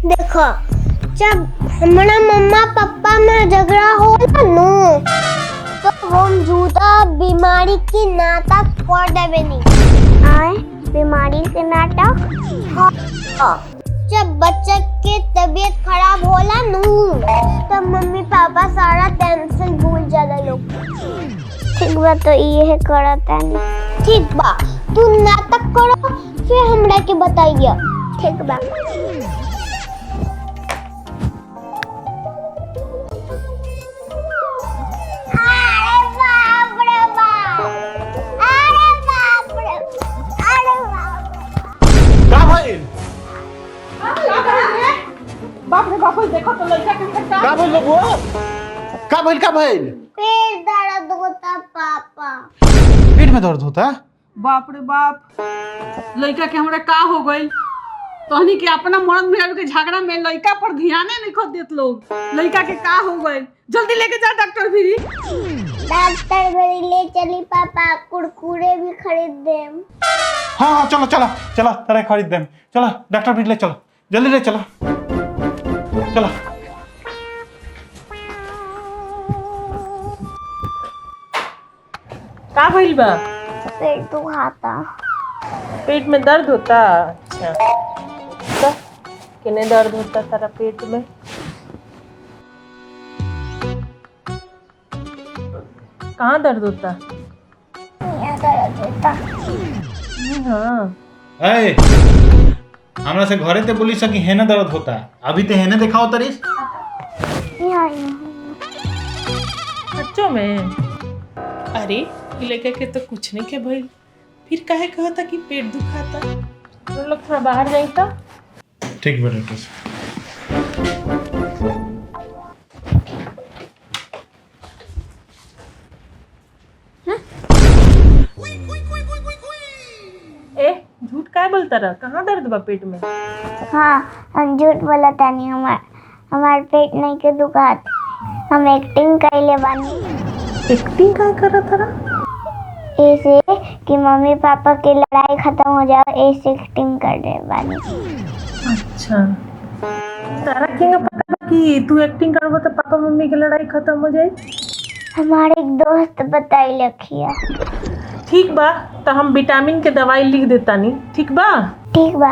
देखो जब हमारा मम्मा पापा में झगड़ा होला नु तो हम झूठा बीमारी की नाटक कर देवे नहीं आए बीमारी के नाटक हाँ। जब बच्चे की तबीयत खराब होला नु तब मम्मी पापा सारा टेंशन भूल जाला लोग। ठीक बा तो ये करता नहीं ठीक बा तू नाटक करो फिर हमरा के बताइए ठीक बा। बाप रे बाप देखो तो लड़का के का भइल बबुआ का भइल पेट दर्द होता पापा। पेट में दर्द होता बाप रे बाप लड़का के हमरा का हो गइल तहनी के अपना मर्द मेहर के झगड़ा में लड़का पर ध्याने नहीं खो देत लोग। लड़का के का हो गइल जल्दी लेके जा डॉक्टर भिरी। डॉक्टर भरी ले चली पापा कुरकुरे भी खरीद देम। हाँ चलो चलो चलो तेरे खरीद देम चलो डॉक्टर भी ले चलो जल्दी ले चलो चलो। का भइल बा पेट दुखाता पेट में दर्द होता। अच्छा तो किने दर्द होता सारा पेट में कहाँ दर्द होता? यहाँ दर्द होता। हाँ ए हमरा से घरे ते बोली सकी हेने दर्द होता अभी ते हेने दिखाओ तरीस यहाँ बच्चों में अरे लड़के के तो कुछ नहीं के भइल फिर काहे कहता कि पेट दुखाता। तो लोग थोड़ा बाहर जाई तो ठीक बा डॉक्टर ए झूठ काय बोलता रहा कहाँ दर्द बा पेट में? हाँ हम झूठ बोला तानी हमार पेट नहीं के दुखात हम एक्टिंग कैले बानी। एक्टिंग काय करत रहा? ऐसे कि मम्मी पापा की लड़ाई खत्म हो जाए ऐसे एक्टिंग कर रहे बानी। अच्छा तारा क्या पता बा कि तू एक्टिंग करबो तो पापा मम्मी की लड़ाई खत्म हो जाए? हमारे एक दोस्त बताई लखिया। ठीक बा तो हम विटामिन के दवाई लिख देता नहीं ठीक बा? ठीक बा।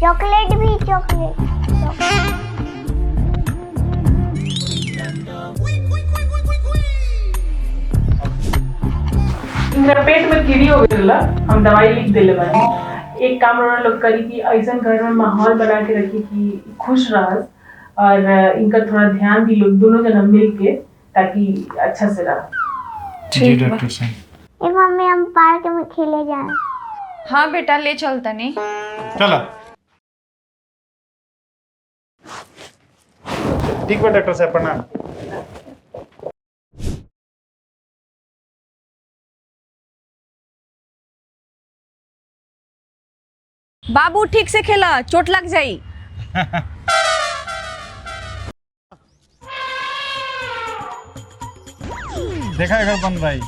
चॉकलेट भी चॉकलेट मेरा पेट में कीड़ी हो गई ला हम दवाई लिख देले बानी। एक काम रोना लोग करी कि ऐसा घर में माहौल बना के रखी कि खुश रह और इनका थोड़ा ध्यान भी लोग दोनों जना मिल के ताकि अच्छा से रह। जी डॉक्टर साहब। ए मम्मी हम पार्क में खेले जाए। हाँ बेटा ले चलता नहीं चलो ठीक बा डॉक्टर साहब प्रणाम। बाबू ठीक से खेला चोट लग जाई। देखा अगर बन भाई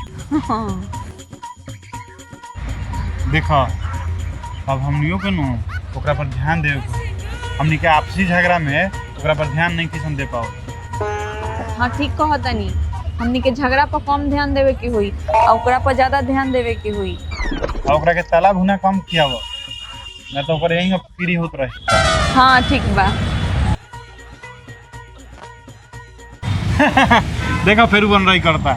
देखो अब हमनियों के नु ओकरा पर ध्यान देवे को हमनी के आपसी झगड़ा में ओकरा पर ध्यान नहीं किसन दे पाओ। हाँ ठीक कहो तनी हमनी के झगड़ा पर कम ध्यान देवे की हुई और ओकरा पर ज्यादा ध्यान देवे की हुई। और ओकरा के ताला भुना कम किया वो ना तो ओकर यही पीड़ी होत रहे। हाँ ठीक बा। देखा फिर बन रही करता।